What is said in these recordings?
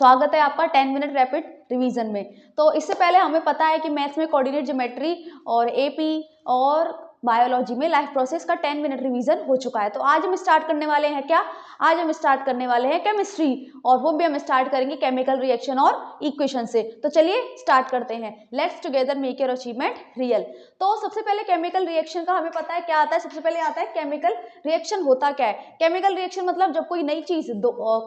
स्वागत है आपका 10 मिनट रैपिड रिवीजन में। तो इससे पहले हमें पता है कि मैथ्स में कोऑर्डिनेट ज्योमेट्री और एपी और बायोलॉजी में लाइफ प्रोसेस का 10 मिनट रिवीजन हो चुका है। तो आज हम स्टार्ट करने वाले हैं क्या? आज हम स्टार्ट करने वाले हैं केमिस्ट्री, और वो भी हम स्टार्ट करेंगे केमिकल रिएक्शन और इक्वेशन से। तो चलिए स्टार्ट करते हैं। Let's together make your achievement real. तो सबसे पहले केमिकल रिएक्शन का हमें पता है क्या आता है। सबसे पहले आता है केमिकल रिएक्शन होता क्या है। केमिकल रिएक्शन मतलब जब कोई नई चीज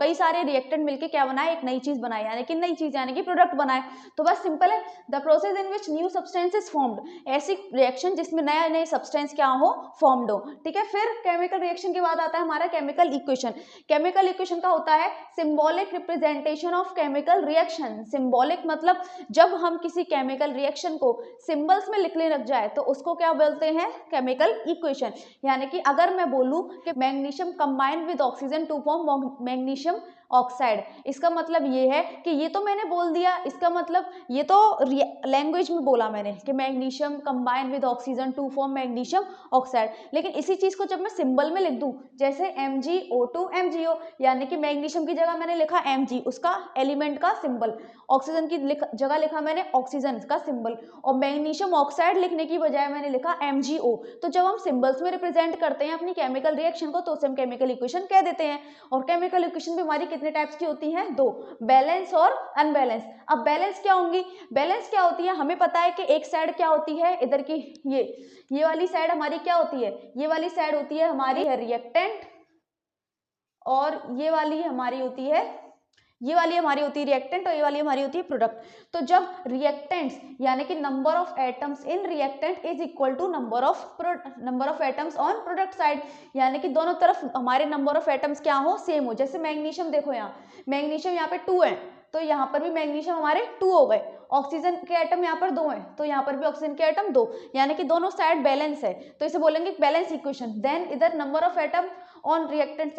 कई सारे रिएक्टेंट मिलकर क्या बनाए, एक नई चीज बनाए, यानी कि नई चीज यानी कि प्रोडक्ट बनाए। तो बस सिंपल है, the process in which new substance is formed. ऐसी रिएक्शन जिसमें नया नए सब्सटेंस क्या हो, फॉर्म्ड हो। ठीक है, फिर केमिकल रिएक्शन के बाद आता है हमारा केमिकल इक्वेशन। केमिकल इक्वेशन का होता है symbolic representation of chemical reaction. Symbolic मतलब जब हम किसी केमिकल रिएक्शन को सिंबल्स में लिखने लग जाए तो उसको क्या बोलते हैं, केमिकल इक्वेशन। यानी कि अगर मैं बोलूं कि magnesium combine with oxygen to form magnesium oxide, इसका मतलब ये है कि ये तो मैंने बोल दिया, इसका मतलब ये तो लैंग्वेज में बोला मैंने कि magnesium combine with oxygen to form magnesium oxide, लेकिन इसी चीज को जब मैं सिंबल में लिख दूं जैसे MgO2 MgO, यानी कि मैग्नीशियम की जगह मैंने लिखा Mg, उसका एलिमेंट का सिंबल, ऑक्सीजन की जगह लिखा मैंने ऑक्सीजन का सिंबल, और मैग्नीशियम ऑक्साइड लिखने की बजाय मैंने लिखा MgO। तो जब हम सिंबल्स में रिप्रेजेंट करते हैं अपनी केमिकल रिएक्शन को तो उसे हम केमिकल इक्वेशन कह देते हैं। और केमिकल इक्वेशन भी हमारी कितने टाइप्स की होती हैं, दो, बैलेंस और अनबैलेंस। अब बैलेंस क्या होंगी, बैलेंस क्या होती है, हमें पता है कि एक साइड क्या होती है, इधर की ये वाली साइड हमारी क्या होती है, ये वाली साइड होती है हमारी रिएक्टेंट, और ये वाली हमारी होती है रिएक्टेंट, और ये वाली हमारी होती है प्रोडक्ट। तो जब रिएक्टेंट्स यानी कि number of atoms in reactant is equal to number of atoms on product side, यानी कि दोनों तरफ हमारे नंबर ऑफ एटम्स क्या हो, सेम हो। जैसे मैग्नीशियम देखो, यहाँ मैग्नीशियम यहाँ पे 2 है, तो यहाँ पर भी मैग्नीशियम हमारे 2 हो गए। ऑक्सीजन के एटम यहाँ पर 2 हैं, तो यहाँ पर भी ऑक्सीजन के एटम 2, यानी कि दोनों साइड बैलेंस है, तो इसे बोलेंगे बैलेंस इक्वेशन। देन इधर number of atom on reactant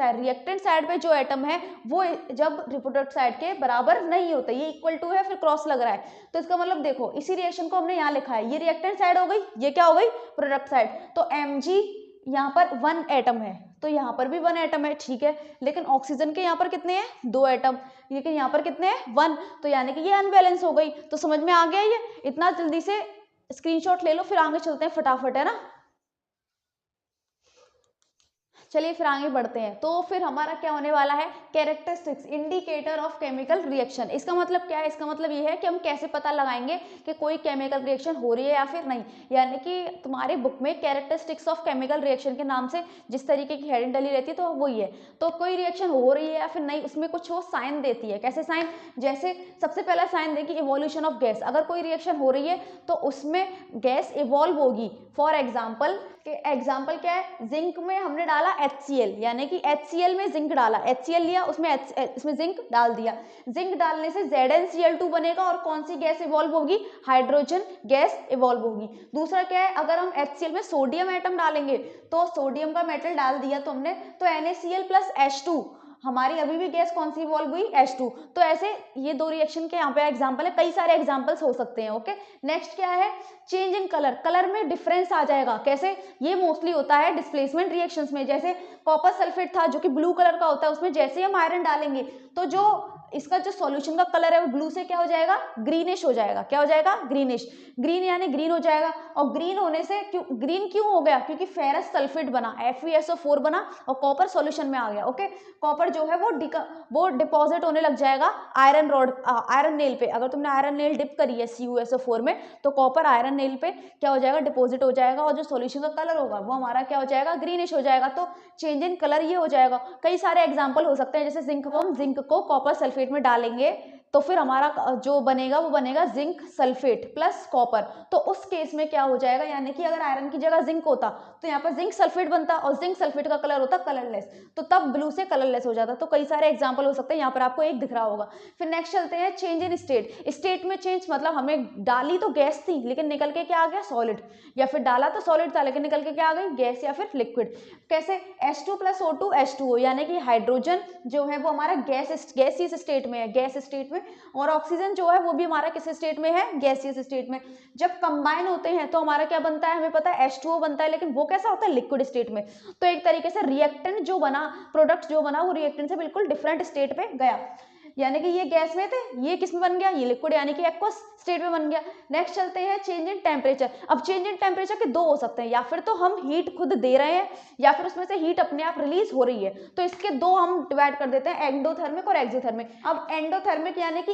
side पे जो एटम है वो जब प्रोडक्ट साइड के बराबर नहीं होता, ये इक्वल टू है फिर क्रॉस लग रहा है, तो इसका मतलब देखो इसी रिएक्शन को हमने यहाँ लिखा है, ये रिएक्टेंट साइड हो गई, ये क्या हो गई, प्रोडक्ट साइड। तो Mg यहाँ पर 1 एटम है, तो यहाँ पर भी 1 एटम है, ठीक है, लेकिन ऑक्सीजन के यहाँ पर कितने हैं, 2 एटम, लेकिन यहाँ पर कितने हैं, 1, तो यानी कि ये अनबैलेंस हो गई। तो समझ में आ गया, ये इतना जल्दी से स्क्रीनशॉट ले लो, फिर आगे चलते हैं फटाफट, है ना। चलिए फिर आगे बढ़ते हैं। तो फिर हमारा क्या होने वाला है, characteristics indicator of chemical reaction. इसका मतलब क्या है, इसका मतलब ये है कि हम कैसे पता लगाएंगे कि कोई केमिकल रिएक्शन हो रही है या फिर नहीं। यानी कि तुम्हारे बुक में कैरेक्टरिस्टिक्स ऑफ केमिकल रिएक्शन के नाम से जिस तरीके की हेडिंग डली रहती है तो वही है। तो कोई रिएक्शन हो रही है या फिर नहीं, उसमें कुछ वो साइन देती है। कैसे साइन, जैसे सबसे पहला साइन देगी इवोल्यूशन ऑफ गैस। अगर कोई रिएक्शन हो रही है तो उसमें गैस इवॉल्व होगी। फॉर एग्जाम्पल क्या है, जिंक में हमने डाला HCl, यानी कि HCl में जिंक डाला, HCl लिया, उसमें जिंक डाल दिया, जिंक डालने से ZnCl2 बनेगा, और कौन सी गैस इवॉल्व होगी, हाइड्रोजन गैस इवॉल्व होगी। दूसरा क्या है, अगर हम HCl में सोडियम एटम डालेंगे, तो सोडियम का मेटल डाल दिया तो हमने, तो NaCl प्लस H2, हमारी अभी भी गैस कौन सी इवॉल्व हुई, H2। तो ऐसे ये 2 रिएक्शन के यहाँ पे एग्जांपल है, कई सारे एग्जांपल्स हो सकते हैं। ओके, नेक्स्ट क्या है, चेंज इन कलर, कलर में डिफरेंस आ जाएगा। कैसे, ये मोस्टली होता है डिस्प्लेसमेंट रिएक्शंस में। जैसे कॉपर सल्फेट था जो कि ब्लू कलर का होता है, उसमें जैसे हम आयरन डालेंगे तो जो इसका जो सॉल्यूशन का कलर है वो ब्लू से क्या हो जाएगा, ग्रीनिश हो जाएगा। क्या हो जाएगा, ग्रीनिश, ग्रीन यानी ग्रीन हो जाएगा। और ग्रीन होने से ग्रीन क्यों हो गया, क्योंकि फेरस सल्फेट बना, FeSO4 बना, और कॉपर सॉल्यूशन में आ गया। ओके, कॉपर जो है वो डिपॉजिट होने लग जाएगा आयरन नेल पे। अगर तुमने आयरन नेल डिप करी है CuSO4 में, तो कॉपर आयरन नेल पे क्या हो जाएगा, डिपॉजिट हो जाएगा, और जो सॉल्यूशन का कलर होगा वो हमारा क्या हो जाएगा, ग्रीनिश हो जाएगा। तो चेंज इन कलर ये हो जाएगा। कई सारे एग्जांपल हो सकते हैं, जैसे जिंक को कॉपर सल्फेट में डालेंगे तो फिर हमारा जो बनेगा वो बनेगा जिंक सल्फेट प्लस कॉपर। तो उस केस में क्या हो जाएगा, यानी कि अगर आयरन की जगह जिंक होता तो यहाँ पर जिंक सल्फेट बनता, और जिंक सल्फेट का कलर होता कलरलेस, तो तब ब्लू से कलरलेस हो जाता। तो कई सारे एग्जांपल हो सकते हैं, यहाँ पर आपको एक दिख रहा होगा। फिर नेक्स्ट चलते हैं, चेंज इन स्टेट। स्टेट में चेंज मतलब हमने डाली तो गैस थी लेकिन निकल के क्या आ गया, सॉलिड, या फिर डाला तो सॉलिड था लेकिन निकल के क्या आ गई, गैस या फिर लिक्विड। कैसे, H2 प्लस O2 H2O, यानी कि हाइड्रोजन जो है वो हमारा गैसियस स्टेट में है, गैस स्टेट में, और ऑक्सीजन जो है वो भी हमारा किस स्टेट में है, गैसियस स्टेट में। जब कंबाइन होते हैं तो हमारा क्या बनता है, हमें पता है H2O बनता है, लेकिन वो कैसा होता है, लिक्विड स्टेट में। तो एक तरीके से रिएक्टेंट जो बना, प्रोडक्ट जो बना, वो रिएक्टेंट से बिल्कुल डिफरेंट स्टेट पे गया। यानी कि ये गैस में थे, ये किस में बन गया, ये लिक्विड यानी कि एक्वस स्टेट में बन गया। नेक्स्ट चलते हैं चेंज इन टेम्परेचर। अब चेंज इन टेम्परेचर के दो हो सकते हैं, या फिर तो हम हीट खुद दे रहे हैं या फिर उसमें से हीट अपने आप रिलीज हो रही है। तो इसके दो हम डिवाइड कर देते हैं, एंडोथर्मिक और एक्सोथर्मिक। अब एंडोथर्मिक यानी कि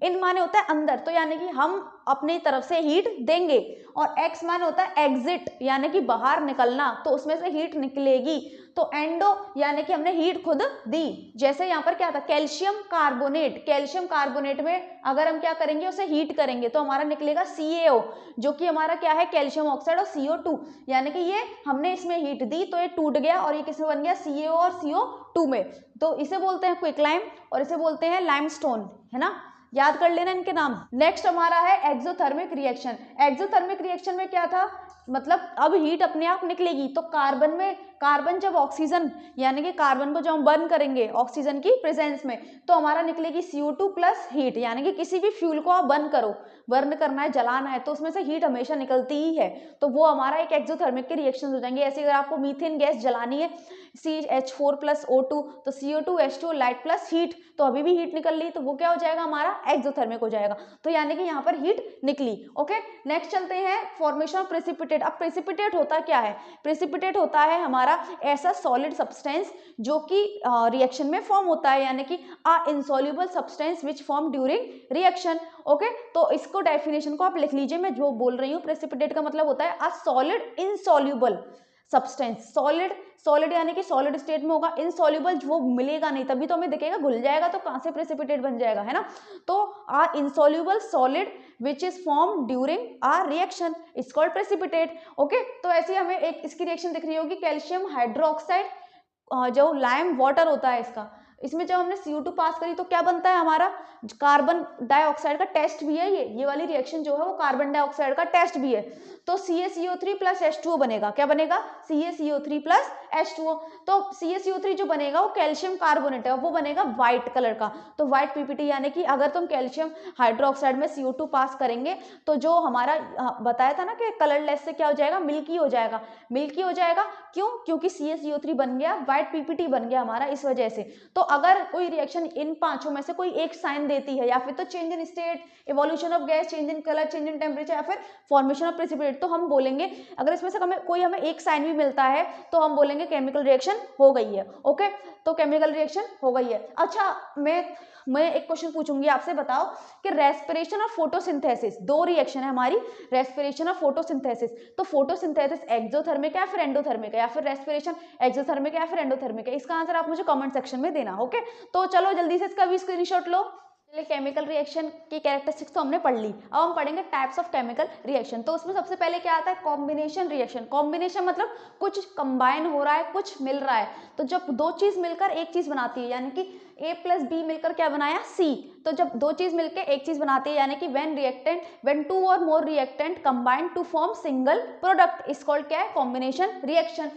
इन माने होता है अंदर, तो यानी कि हम अपनी तरफ से हीट देंगे, और एक्स माने होता है एग्जिट यानी कि बाहर निकलना, तो उसमें से हीट निकलेगी। तो एंडो यानी कि हमने हीट खुद दी। जैसे यहाँ पर क्या था, कैल्शियम कार्बोनेट, कैल्शियम कार्बोनेट में अगर हम क्या करेंगे, उसे हीट करेंगे तो हमारा निकलेगा CaO, जो कि हमारा क्या है, कैल्शियम ऑक्साइड और CO2, यानी कि ये हमने इसमें हीट दी तो ये टूट गया और ये किसमें बन गया, CaO और CO2 में। तो इसे बोलते हैं क्विकलाइम और इसे बोलते हैं लाइमस्टोन, है ना, याद कर लेना इनके नाम। नेक्स्ट हमारा है एक्सोथर्मिक रिएक्शन। एक्सोथर्मिक रिएक्शन में क्या था, मतलब अब हीट अपने आप निकलेगी, तो कार्बन जब ऑक्सीजन यानी कि कार्बन को जब हम बर्न करेंगे ऑक्सीजन की प्रेजेंस में, तो हमारा निकलेगी CO2 प्लस हीट, यानी कि किसी भी फ्यूल को आप बर्न करना है, जलाना है, तो उसमें से हीट हमेशा निकलती ही है, तो वो हमारा एक एक्सोथर्मिक के रिएक्शन हो जाएंगे। ऐसे अगर आपको मीथेन गैस जलानी है, CH4 प्लस O2, तो CO2 H2 light plus heat, तो अभी भी हीट निकल रही, तो वो क्या हो जाएगा, हमारा एक्सोथर्मिक हो जाएगा। तो यानी कि यहाँ पर हीट निकली। ओके, नेक्स्ट चलते हैं फॉर्मेशन ऑफ प्रेसिपिटेट। अब प्रेसिपिटेट होता क्या है, प्रेसिपिटेट होता है हमारा ऐसा सॉलिड सब्सटेंस जो कि रिएक्शन में फॉर्म होता है, यानी कि insoluble substance which form during reaction. Okay, तो इसको डेफिनेशन को आप लिख लीजिए, मैं जो बोल रही हूँ। प्रेसिपिटेट का मतलब होता है a solid insoluble substance. Solid यानी कि सॉलिड स्टेट में होगा, इनसॉल्युबल वो मिलेगा नहीं, तभी तो हमें दिखेगा, घुल जाएगा तो कहाँ से प्रेसिपिटेट बन जाएगा, है ना। तो insoluble solid which is form during reaction is called precipitate. Okay, तो ऐसे हमें एक इसकी रिएक्शन दिख रही होगी, कैल्शियम हाइड्रोक्साइड जो लाइम वाटर होता है इसका, इसमें जब हमने CO2 पास करी तो क्या बनता है हमारा, कार्बन डाइऑक्साइड का टेस्ट भी है, ये वाली रिएक्शन जो है वो कार्बन डाइऑक्साइड का टेस्ट भी है। तो CaCO3 प्लस H2O बनेगा, क्या बनेगा, CaCO3 प्लस H2O। तो CaCO3 जो बनेगा वो कैल्शियम कार्बोनेट है, वो बनेगा व्हाइट कलर का, तो व्हाइट PPT, यानी कि अगर तुम कैल्शियम हाइड्रोक्साइड में CO2 पास करेंगे तो जो हमारा बताया था ना कि कलरलेस से क्या हो जाएगा, मिल्की हो जाएगा, मिल्की हो जाएगा। क्यों, क्योंकि CaCO3 बन गया, व्हाइट PPT बन गया हमारा, इस वजह से। तो अगर कोई रिएक्शन इन पांचों में से कोई एक साइन देती है, या फिर तो change in state, evolution of gas, change in colour, change in temperature, या फिर फॉर्मेशन ऑफ प्रेसिपिटेट, तो हम बोलेंगे, अगर इसमें से हमें एक साइन भी मिलता है तो हम बोलेंगे केमिकल रिएक्शन हो गई है। ओके, तो केमिकल रिएक्शन हो गई है। अच्छा, मैं एक क्वेश्चन पूछूंगी आपसे, बताओ कि रेस्पिरेशन और फोटोसिंथेसिस, दो रिएक्शन है हमारी, रेस्पिरेशन और फोटोसिंथेसिस, तो फोटोसिंथेसिस एक्सोथर्मिक है या फिर एंडोथर्मिक है, या फिर रेस्पिरेशन एक्सोथर्मिक है या फिर एंडोथर्मिक है, इसका आंसर आप मुझे कमेंट सेक्शन में देना। ओके, तो चलो जल्दी से इसका भी स्क्रीनशॉट लो। चलिए, केमिकल रिएक्शन की कैरेक्टरिस्टिक्स तो हमने पढ़ ली, अब हम पढ़ेंगे टाइप्स ऑफ केमिकल रिएक्शन। तो उसमें सबसे पहले क्या आता है, कॉम्बिनेशन रिएक्शन। कॉम्बिनेशन मतलब कुछ कंबाइन हो रहा है, कुछ मिल रहा है, तो जब दो चीज मिलकर एक चीज बनाती है, यानी कि A प्लस B मिलकर क्या बनाया, C, तो जब दो चीज मिलकर एक चीज बनाती है, यानी कि when two or more reactant combine to form single product is called क्या है, कॉम्बिनेशन रिएक्शन।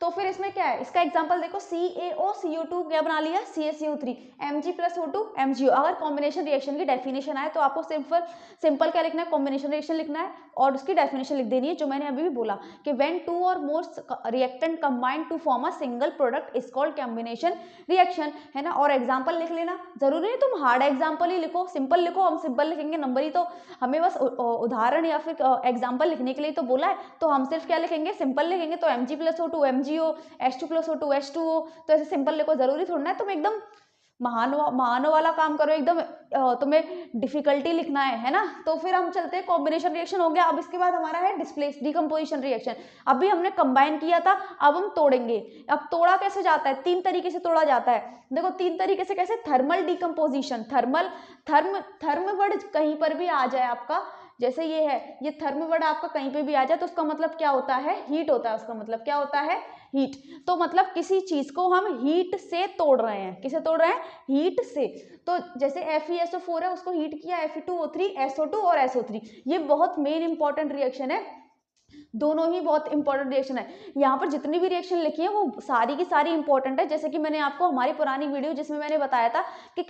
तो फिर इसमें क्या है, इसका एग्जांपल देखो, CaO CO2 क्या बना लिया, CaCO3, Mg plus O2 MgO। अगर कॉम्बिनेशन रिएक्शन की डेफिनेशन आए तो आपको सिंपल क्या लिखना है, कॉम्बिनेशन रिएक्शन लिखना है और उसकी डेफिनेशन लिख देनी है, जो मैंने अभी भी बोला कि when two or more reactant combine to form a single product is called combination reaction, है ना। और एग्जाम्पल लिख लेना, जरूरी नहीं तुम हार्ड एग्जाम्पल ही लिखो, सिंपल लिखो, हम सिंपल लिखेंगे, नंबर ही तो हमें बस उदाहरण या फिर एग्जाम्पल लिखने के लिए तो बोला है, तो हम सिर्फ क्या लिखेंगे, सिंपल लिखेंगे। तो Mg plus O2 MgO, H2 plus O2 H2O, तो ऐसे सिंपल लिखो, जरूरी थोड़ा ना है तुम एकदम महानो वाला काम करो, एकदम तुम्हें डिफिकल्टी लिखना है ना। तो फिर हम चलते हैं, कॉम्बिनेशन रिएक्शन हो गया। अब इसके बाद हमारा है डिकम्पोजिशन रिएक्शन। अभी हमने कंबाइन किया था, अब हम तोड़ेंगे। अब तोड़ा कैसे जाता है, तीन तरीके से तोड़ा जाता है, देखो तीन तरीके से कैसे, थर्मल डिकम्पोजिशन, थर्म वर्ड कहीं पर भी आ जाए आपका, जैसे ये थर्म वर्ड आपका कहीं पे भी आ जाए तो उसका मतलब क्या होता है, हीट होता है, उसका मतलब क्या होता है, हीट। तो मतलब किसी चीज को हम हीट से तोड़ रहे हैं, किसे तोड़ रहे हैं, हीट से। तो जैसे FeSO4 है, उसको हीट किया, Fe2O3 SO2 और SO3, ये बहुत मेन इंपॉर्टेंट रिएक्शन है, दोनों ही बहुत इंपॉर्टेंट रिएक्शन है। यहाँ पर जितनी भी रिएक्शन लिखी है वो सारी की सारी इंपॉर्टेंट है, जैसे कि मैंने आपको हमारी पुरानी वीडियो जिसमें मैंने बताया था कि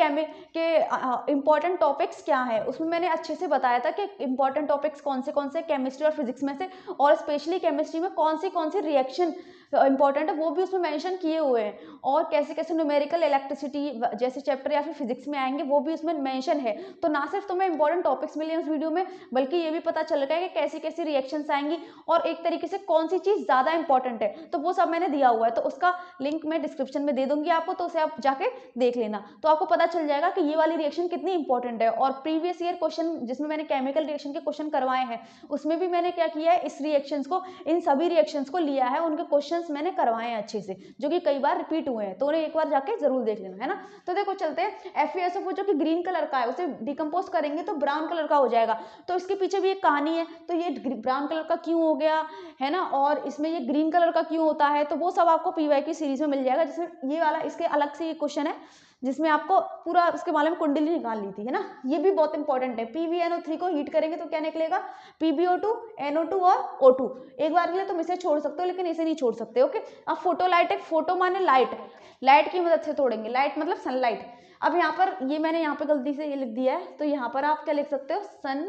इंपॉर्टेंट टॉपिक्स क्या है, उसमें मैंने अच्छे से बताया था कि इंपॉर्टेंट टॉपिक्स कौन से केमिस्ट्री और फिजिक्स में से, और स्पेशली केमिस्ट्री में कौन सी रिएक्शन इंपॉर्टेंट है वो भी उसमें मेंशन किए हुए हैं, और कैसे कैसे न्यूमेरिकल इलेक्ट्रिसिटी जैसे चैप्टर या फिर फिजिक्स में आएंगे वो भी उसमें मेंशन है। तो ना सिर्फ तुम्हें इंपॉर्टेंट टॉपिक्स मिले उस वीडियो में, बल्कि ये भी पता चल रहा है कि कैसी कैसी रिएक्शंस आएंगी और एक तरीके से कौन सी चीज ज्यादा इंपॉर्टेंट है, तो वो सब मैंने दिया हुआ है। तो उसका लिंक मैं डिस्क्रिप्शन में दे दूंगी आपको, तो उसे आप जाके देख लेना, तो आपको पता चल जाएगा कि ये वाली रिएक्शन कितनी इंपॉर्टेंट है। और प्रीवियस ईयर क्वेश्चन जिसमें मैंने केमिकल रिएक्शन के क्वेश्चन करवाए हैं, उसमें भी मैंने क्या किया है, इस रिएक्शंस को, इन सभी रिएक्शंस को लिया है, उनके क्वेश्चंस मैंने करवाए हैं अच्छे से, जो कि कई बार रिपीट हुए हैं, तो उन्हें एक बार जाके जरूर देख लेना, है ना। तो देखो चलते हैं, FeSO4 जो कि ग्रीन कलर का है, उसे डिकम्पोज करेंगे तो ब्राउन कलर का हो जाएगा। तो इसके पीछे भी एक कहानी है, तो ये ब्राउन कलर का क्यों हो गया है ना, और इसमें ये ग्रीन कलर का क्यों होता है, तो वो सब आपको PYQ सीरीज में मिल जाएगा, जिसमें ये वाला इसके अलग से ये क्वेश्चन है, जिसमें आपको पूरा उसके बारे में कुंडली निकाल ली थी, है ना। ये भी बहुत इंपॉर्टेंट है। PbNO3 को हीट करेंगे तो क्या निकलेगा, PbO2, NO2 और O2। एक बार के लिए तुम इसे छोड़ सकते हो, लेकिन इसे नहीं छोड़ सकते, ओके। अब फोटोलाइट है, फोटो माने लाइट, लाइट की मदद से तोड़ेंगे, लाइट मतलब सनलाइट। अब यहाँ पर ये मैंने यहाँ पे गलती से ये लिख दिया है, तो यहाँ पर आप क्या लिख सकते हो, सन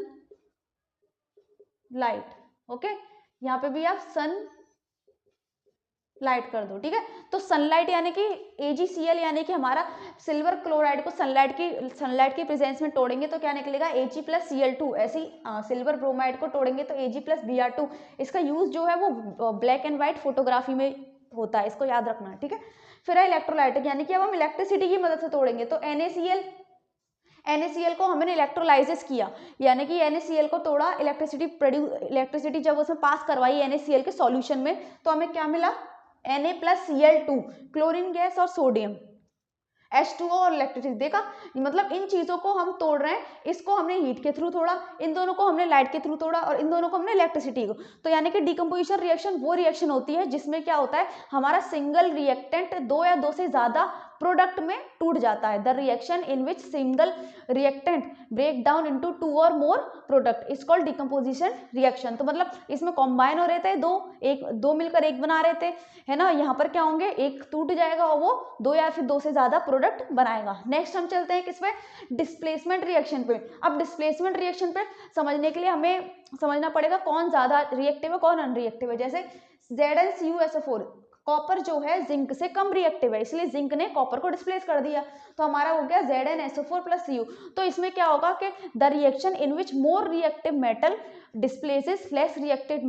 लाइट, ओके। यहाँ पे भी आप सन लाइट कर दो, ठीक है। तो सनलाइट यानी कि AgCl यानी कि हमारा सिल्वर क्लोराइड को सनलाइट की प्रेजेंस में तोड़ेंगे तो क्या निकलेगा, Ag+Cl2। ऐसे ही सिल्वर ब्रोमाइड को तोड़ेंगे तो Ag+Br2। इसका यूज जो है वो ब्लैक एंड व्हाइट फोटोग्राफी में होता है, इसको याद रखना, ठीक है। फिर है इलेक्ट्रोलाइटिक, यानी कि अब हम इलेक्ट्रिसिटी की मदद से तोड़ेंगे, तो NaCl को हमने इलेक्ट्रोलाइसिस किया, यानी कि NaCl को तोड़ा, इलेक्ट्रिसिटी जब उसमें पास करवाई NaCl के सॉल्यूशन में, तो हमें क्या मिला, Na+Cl2, क्लोरीन गैस और सोडियम, H2O और इलेक्ट्रिसिटी। देखा, मतलब इन चीजों को हम तोड़ रहे हैं, इसको हमने हीट के थ्रू तोड़ा, इन दोनों को हमने लाइट के थ्रू तोड़ा, और इन दोनों को हमने इलेक्ट्रिसिटी को। तो यानी कि डिकम्पोजिशन रिएक्शन वो रिएक्शन होती है जिसमें क्या होता है, हमारा सिंगल रिएक्टेंट दो या दो से ज्यादा प्रोडक्ट में टूट जाता है। The reaction in which single reactant break down into 2 और more product is called decomposition reaction. तो मतलब इसमें कॉम्बाइन हो रहे थे, दो मिलकर एक बना रहे थे, है ना। यहाँ पर क्या होंगे, एक टूट जाएगा और वो दो या फिर दो से ज्यादा प्रोडक्ट बनाएगा। नेक्स्ट हम चलते हैं किस पे, डिस्प्लेसमेंट रिएक्शन पे। अब डिस्प्लेसमेंट रिएक्शन पे समझने के लिए हमें समझना पड़ेगा कौन ज्यादा रिएक्टिव है कौन अनरिएक्टिव है। जैसे ZnCuSO4, कॉपर जो है जिंक से कम रिएक्टिव है, इसलिए जिंक ने कॉपर को डिस्प्लेस कर दिया, तो हमारा हो गया ZnSO4+Cu। तो इसमें क्या होगा कि the reaction in which more reactive metal displaces less reactive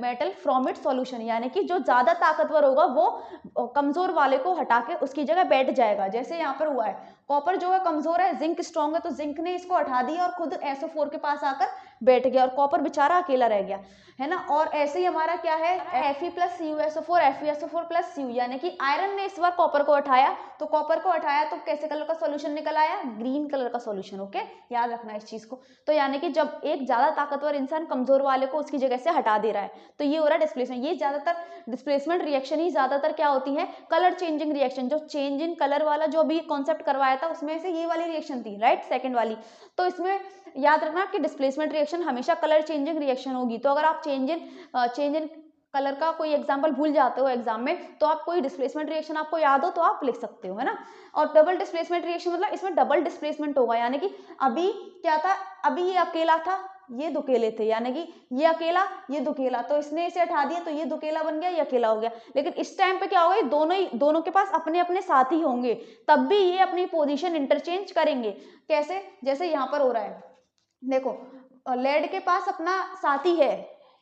metal from its solution, यानी कि जो ज्यादा ताकतवर होगा वो कमजोर वाले को हटा के उसकी जगह बैठ जाएगा। जैसे यहाँ पर हुआ है, कॉपर जो है कमजोर है, जिंक स्ट्रॉन्ग है, तो जिंक ने इसको हटा दिया और खुद SO4 के पास आकर बैठ गया और कॉपर बेचारा अकेला रह गया, है ना। और ऐसे ही हमारा क्या है, Fe+CuSO4, FeSO4+Cu, यानी कि आयरन ने इस बार कॉपर को हटाया, तो कॉपर को हटाया तो कैसे कलर का सॉल्यूशन निकल आया, ग्रीन कलर का सॉल्यूशन, ओके। याद रखना इस चीज को। तो यानी कि जब एक ज्यादा ताकतवर इंसान कमजोर वाले को उसकी जगह से हटा दे रहा है, तो ये हो रहा है डिस्प्लेसमेंट। ये ज्यादातर डिस्प्लेसमेंट रिएक्शन ही ज्यादातर क्या होती है, कलर चेंजिंग रिएक्शन। जो चेंज इन कलर वाला जो भी कॉन्सेप्ट करवाया था उसमें से ये वाली रिएक्शन थी, राइट, सेकंड वाली। तो इसमें याद रखना कि डिस्प्लेसमेंट रिएक्शन हमेशा कलर चेंजिंग रिएक्शन होगी। तो अगर आप चेंज इन कलर का कोई एग्जांपल भूल जाते हो एग्जाम में, तो आप कोई डिस्प्लेसमेंट रिएक्शन आपको याद हो तो आप लिख सकते हो, है ना। और डबल डिस्प्लेसमेंट रिएक्शन मतलब इसमें डबल डिस्प्लेसमेंट होगा, यानी कि अभी क्या था, अभी ये अकेला था, ये दुकेले थे, यानी कि ये अकेला ये दुकेला, तो इसने इसे हटा दिया तो ये दुकेला बन गया, ये अकेला हो गया। लेकिन इस टाइम पे क्या होगा, दोनों के पास अपने अपने साथी होंगे, तब भी ये अपनी पोजीशन इंटरचेंज करेंगे। कैसे, जैसे यहाँ पर हो रहा है, देखो, लेड के पास अपना साथी है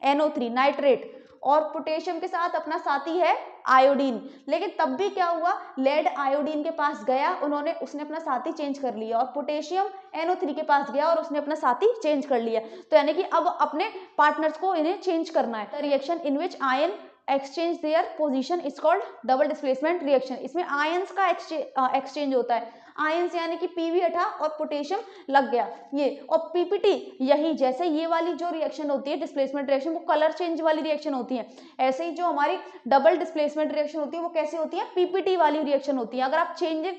NO3 नाइट्रेट, और पोटेशियम के साथ अपना साथी है आयोडीन। लेकिन तब भी क्या हुआ, लेड आयोडीन के पास गया, उसने अपना साथी चेंज कर लिया, और पोटेशियम NO3 के पास गया और उसने अपना साथी चेंज कर लिया। तो यानी कि अब अपने पार्टनर्स को इन्हें चेंज करना है। Reaction in which ion exchange their position is called double displacement reaction. इसमें आयंस का एक्सचेंज होता है, आयंस यानी कि Pb हटा और पोटेशियम लग गया ये, और PPT यही, जैसे ये वाली जो रिएक्शन होती है डिस्प्लेसमेंट रिएक्शन वो कलर चेंज वाली रिएक्शन होती है, ऐसे ही जो हमारी डबल डिस्प्लेसमेंट रिएक्शन होती है वो कैसी होती है, PPT वाली रिएक्शन होती है। अगर आप चेंज इन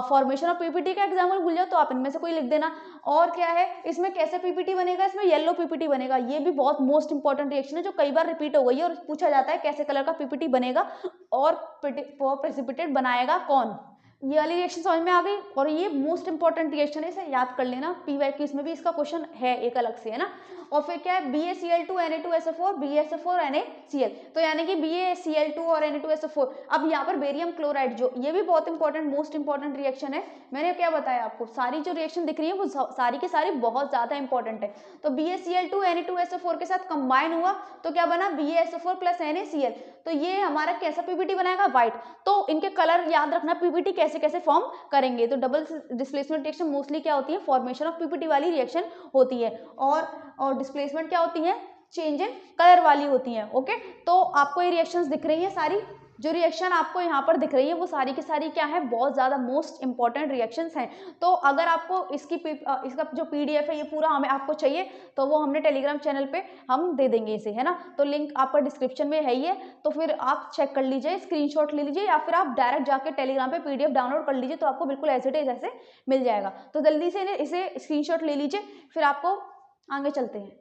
फॉर्मेशन और PPT का एग्जाम्पल भूल जाओ तो आप इनमें से कोई लिख देना। और क्या है, इसमें कैसे PPT बनेगा, इसमें येलो PPT बनेगा। ये भी बहुत मोस्ट इंपॉर्टेंट रिएक्शन है जो कई बार रिपीट हो गई है, और पूछा जाता है कैसे कलर का PPT बनेगा और प्रेसिपिटेट बनाएगा कौन, ये वाली रिएक्शन समझ में आ गई। और ये मोस्ट इंपॉर्टेंट रिएक्शन है, इसे याद कर लेना, PYQ इसमें भी इसका क्वेश्चन है एक अलग से, है ना। और फिर क्या है, BaCl2 Na2SO4 BaSO4 NaCl, तो यानी कि BaCl2 और Na2SO4। अब यहाँ पर बेरियम क्लोराइड, जो ये भी बहुत इंपॉर्टेंट मोस्ट इंपॉर्टेंट रिएक्शन है। मैंने क्या बताया आपको, सारी जो रिएक्शन दिख रही है वो सारी की सारी बहुत ज्यादा इंपॉर्टेंट है। तो BaCl2 Na2SO4 के साथ कंबाइन हुआ तो क्या बना, BaSO4 प्लस NaCl, तो ये हमारा कैसा पीपीटी बनाएगा, व्हाइट। तो इनके कलर याद रखना, पीपीटी कैसे कैसे फॉर्म करेंगे। तो डबल डिस्प्लेसमेंट रिएक्शन मोस्टली क्या होती है, फॉर्मेशन ऑफ पीपीटी वाली रिएक्शन होती है। और डिस्प्लेसमेंट क्या होती है, चेंज इन कलर वाली होती है। ओके, तो आपको ये रिएक्शंस दिख रही है सारी, जो रिएक्शन आपको यहाँ पर दिख रही है वो सारी की सारी क्या है, बहुत ज़्यादा मोस्ट इंपॉर्टेंट रिएक्शंस हैं। तो अगर आपको इसका जो PDF है ये पूरा हमें आपको चाहिए तो वो हमने टेलीग्राम चैनल पे हम दे देंगे इसे, है ना। तो लिंक आपका डिस्क्रिप्शन में है ही है, तो फिर आप चेक कर लीजिए, स्क्रीनशॉट ले लीजिए, या फिर आप डायरेक्ट जाके टेलीग्राम पे PDF डाउनलोड कर लीजिए, तो आपको बिल्कुल एज इट इज ऐसे मिल जाएगा। तो जल्दी से इसे स्क्रीनशॉट ले लीजिए, फिर आपको आगे चलते हैं।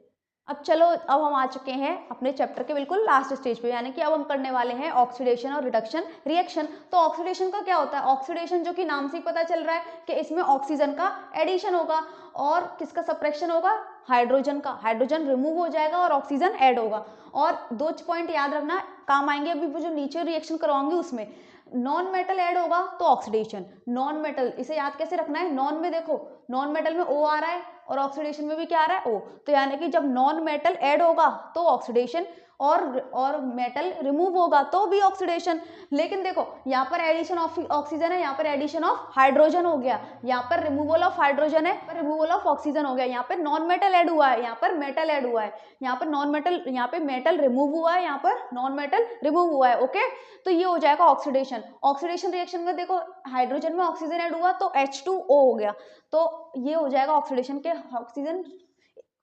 अब चलो, अब हम आ चुके हैं अपने चैप्टर के बिल्कुल लास्ट स्टेज पे, यानी कि अब हम करने वाले हैं ऑक्सीडेशन और रिडक्शन रिएक्शन। तो ऑक्सीडेशन का क्या होता है, ऑक्सीडेशन जो कि नाम से ही पता चल रहा है कि इसमें ऑक्सीजन का एडिशन होगा और किसका सप्रेशन होगा, हाइड्रोजन का। हाइड्रोजन रिमूव हो जाएगा और ऑक्सीजन ऐड होगा। और 2 पॉइंट याद रखना, काम आएंगे अभी वो जो नीचे रिएक्शन करवाऊंगी उसमें। नॉन मेटल ऐड होगा तो ऑक्सीडेशन, नॉन मेटल, इसे याद कैसे रखना है, नॉन में देखो, नॉन मेटल में O आ रहा है और ऑक्सीडेशन में भी क्या आ रहा है, O। तो यानी कि जब नॉन मेटल ऐड होगा तो ऑक्सीडेशन, और मेटल रिमूव होगा तो भी ऑक्सीडेशन। लेकिन देखो यहाँ पर एडिशन ऑफ ऑक्सीजन है, यहाँ पर एडिशन ऑफ हाइड्रोजन हो गया, यहाँ पर रिमूवल ऑफ हाइड्रोजन है, रिमूवल ऑफ ऑक्सीजन हो गया। यहाँ पर नॉन मेटल ऐड हुआ है, यहाँ पर मेटल ऐड हुआ है, यहाँ पर नॉन मेटल, यहाँ पे मेटल रिमूव हुआ है, यहाँ पर नॉन मेटल रिमूव हुआ है। ओके, तो ये हो जाएगा ऑक्सीडेशन। ऑक्सीडेशन रिएक्शन में देखो, हाइड्रोजन में ऑक्सीजन ऐड हुआ तो H2O हो गया, तो ये हो जाएगा ऑक्सीडेशन के ऑक्सीजन।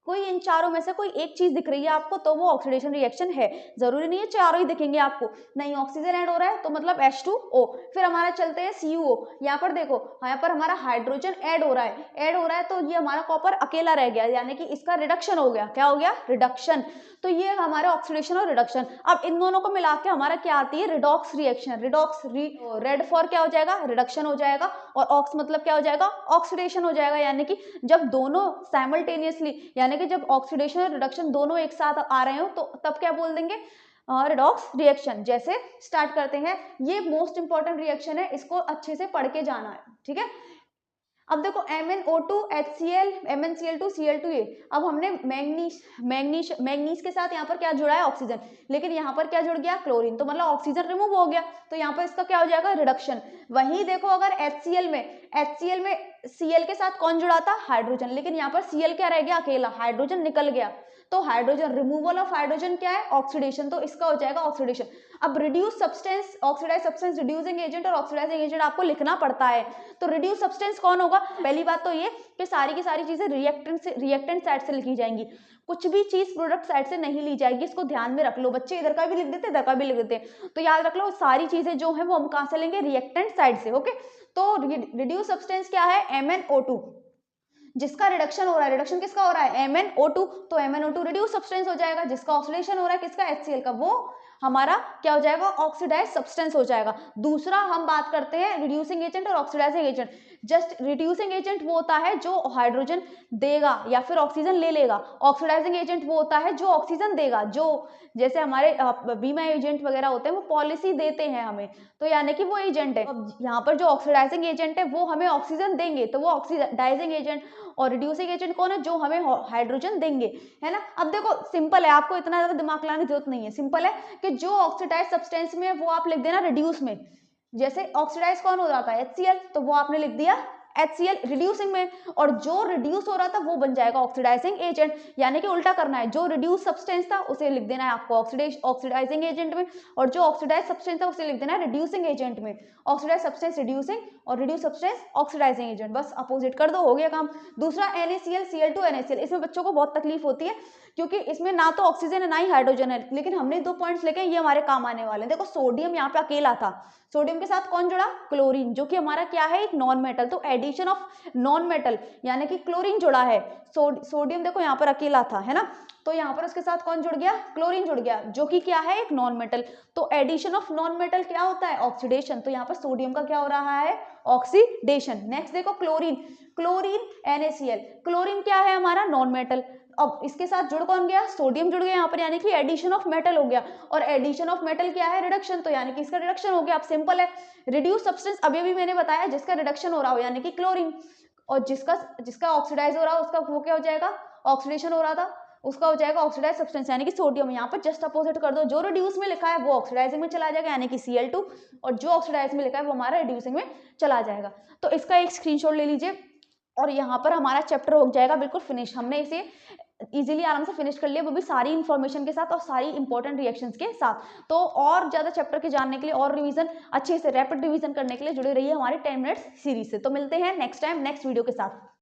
कोई इन चारों में से कोई एक चीज दिख रही है आपको तो वो ऑक्सीडेशन रिएक्शन है, जरूरी नहीं है चारों ही दिखेंगे आपको। नहीं, ऑक्सीजन ऐड हो रहा है तो मतलब H2O। फिर हमारा चलते हैं CuO। यहाँ पर देखो, यहाँ पर हमारा हाइड्रोजन ऐड हो रहा है, तो ये हमारा कॉपर अकेला रह गया, यानी कि इसका रिडक्शन हो गया। क्या हो गया, रिडक्शन। तो ये हमारे ऑक्सीडेशन और रिडक्शन। अब इन दोनों को मिला के हमारा क्या आती है, redox reaction. Redox, red for क्या हो जाएगा, रिडक्शन हो जाएगा, और ऑक्स मतलब क्या हो जाएगा, ऑक्सीडेशन हो जाएगा। यानी कि जब दोनों साइमल्टेनियसली, यानी कि जब ऑक्सीडेशन और रिडक्शन दोनों एक साथ आ रहे हो तो तब क्या बोल देंगे, रिडॉक्स रिएक्शन। जैसे स्टार्ट करते हैं, ये मोस्ट इंपॉर्टेंट रिएक्शन है, इसको अच्छे से पढ़ के जाना है, ठीक है। अब देखो MnO2 HCl MnCl2 Cl2A। अब हमने मैंगनीज के साथ यहाँ पर क्या जुड़ा है, ऑक्सीजन, लेकिन यहाँ पर क्या जुड़ गया, क्लोरीन, तो मतलब ऑक्सीजन रिमूव हो गया, तो यहाँ पर इसका क्या हो जाएगा, रिडक्शन। वहीं देखो अगर HCl में Cl के साथ कौन जुड़ा था, हाइड्रोजन, लेकिन यहाँ पर Cl क्या रह गया, अकेला, हाइड्रोजन निकल गया, तो हाइड्रोजन, रिमूवल ऑफ हाइड्रोजन क्या है, ऑक्सीडेशन, तो इसका हो जाएगा ऑक्सीडेशन। अब reduce substance, oxidise substance, reducing agent और ऑक्सीडाइजिंग एजेंट आपको लिखना पड़ता है। तो रिड्यूस सब्सटेंस कौन होगा, पहली बात तो ये कि सारी की सारी चीजें रिएक्टेंट साइड से लिखी जाएंगी, कुछ भी चीज प्रोडक्ट साइड से नहीं ली जाएगी, इसको ध्यान में रख लो बच्चे, इधर का भी लिख देते, इधर का भी लिख देते, तो याद रख लो सारी चीजें जो है वो हम कहां से लेंगे, रिएक्टेंट साइड से। ओके, तो रिड्यूस सब्सटेंस क्या है, MnO2, जिसका रिडक्शन हो रहा है, रिडक्शन किसका हो रहा है, MnO2, तो MnO2 रिड्यूस सब्सटेंस हो जाएगा। जिसका ऑक्सीडेशन हो रहा है किसका, HCl का, वो हमारा क्या हो जाएगा, ऑक्सीडाइज सब्सटेंस हो जाएगा। दूसरा हम बात करते हैं रिड्यूसिंग एजेंट और oxidising agent. Just reducing agent वो होता है जो हाइड्रोजन देगा या फिर ऑक्सीजन ले लेगा, ऑक्सीडाइजिंग एजेंट वो होता है जो ऑक्सीजन देगा, जो जैसे हमारे बीमा एजेंट वगैरह होते हैं वो पॉलिसी देते हैं हमें, तो यानी कि वो एजेंट है। अब यहाँ पर जो ऑक्सीडाइजिंग एजेंट है वो हमें ऑक्सीजन देंगे, तो वो ऑक्सीडाइजिंग एजेंट, और रिड्यूसिंग एजेंट कौन है, जो हमें हाइड्रोजन देंगे, है ना। अब देखो सिंपल है, आपको इतना ज्यादा दिमाग लगाने की जरूरत नहीं है, सिंपल है कि जो ऑक्सीडाइज सब्सटेंस में वो आप लिख देना रिड्यूस में। जैसे ऑक्सीडाइज कौन हो जाता है, HCl, तो वो आपने लिख दिया HCl रिड्यूसिंग में, और जो रिड्यूस हो रहा था वो बन जाएगा ऑक्सीडाइजिंग एजेंट, यानी कि उल्टा करना है, जो रिड्यूस सब्सटेंस था उसे लिख देना है आपको ऑक्सीडाइजिंग एजेंट में, और जो ऑक्सीडाइज सब्सटेंस था उसे लिख देना है रिड्यूसिंग एजेंट में। ऑक्सीडाइज सब्सटेंस रिड्यूसिंग और रिड्यूस सब्सटेंस ऑक्सीडाइजिंग एजेंट, बस अपोजिट कर दो, हो गया काम। दूसरा NaCl Cl2 NaCl, इसमें बच्चों को बहुत तकलीफ होती है क्योंकि इसमें ना तो ऑक्सीजन है ना ही हाइड्रोजन है, लेकिन हमने 2 पॉइंट्स लेके ये हमारे काम आने वाले हैं। देखो सोडियम यहाँ पे अकेला था, सोडियम के साथ कौन जुड़ा, क्लोरीन, जो कि हमारा क्या है, एक नॉन मेटल, तो एडिशन ऑफ नॉन मेटल यानी कि क्लोरीन जुड़ा है। सोडियम देखो यहाँ पर अकेला था, है ना, तो यहाँ पर उसके साथ कौन जुड़ गया, क्लोरीन जुड़ गया, जो कि क्या है, एक नॉन मेटल। तो एडिशन ऑफ नॉन मेटल क्या होता है, ऑक्सीडेशन। तो यहाँ पर सोडियम का क्या हो रहा है, ऑक्सीडेशन। नेक्स्ट देखो क्लोरीन, क्लोरीन NaCl, क्लोरीन क्या है हमारा, नॉन मेटल। अब इसके साथ जुड़ कौन गया, सोडियम जुड़ गया यहाँ पर, यानी कि एडिशन ऑफ मेटल हो गया। और एडिशन ऑफ मेटल क्या है, रिडक्शन, तो यानी कि इसका रिडक्शन हो गया। अब सिंपल है, रिड्यूस सब्सटेंस अभी भी मैंने बताया जिसका रिडक्शन हो रहा हो, यानी कि क्लोरीन। और जिसका ऑक्सीडाइज हो रहा हो उसका वो क्या हो जाएगा, ऑक्सीडेशन हो रहा था, उसका हो जाएगा ऑक्सीडाइज सब्सटेंस, यानी कि सोडियम। यहाँ पर जस्ट अपोजिट कर दो, जो रिड्यूस में लिखा है वो ऑक्सीडाइजिंग में चला जाएगा, यानी कि Cl2, और जो ऑक्सीडाइज में लिखा है वो हमारा रिड्यूसिंग में चला जाएगा। तो इसका एक स्क्रीनशॉट ले लीजिए, और यहाँ पर हमारा चैप्टर हो जाएगा बिल्कुल फिनिश। हमने इसे इजीली आराम से फिनिश कर लिया, वो भी सारी इन्फॉर्मेशन के साथ और सारी इंपॉर्टेंट रिएक्शंस के साथ। तो और ज़्यादा चैप्टर के जानने के लिए और रिवीजन अच्छे से रैपिड रिवीजन करने के लिए जुड़े रहिए हमारी 10 मिनट्स सीरीज से। तो मिलते हैं नेक्स्ट टाइम नेक्स्ट वीडियो के साथ।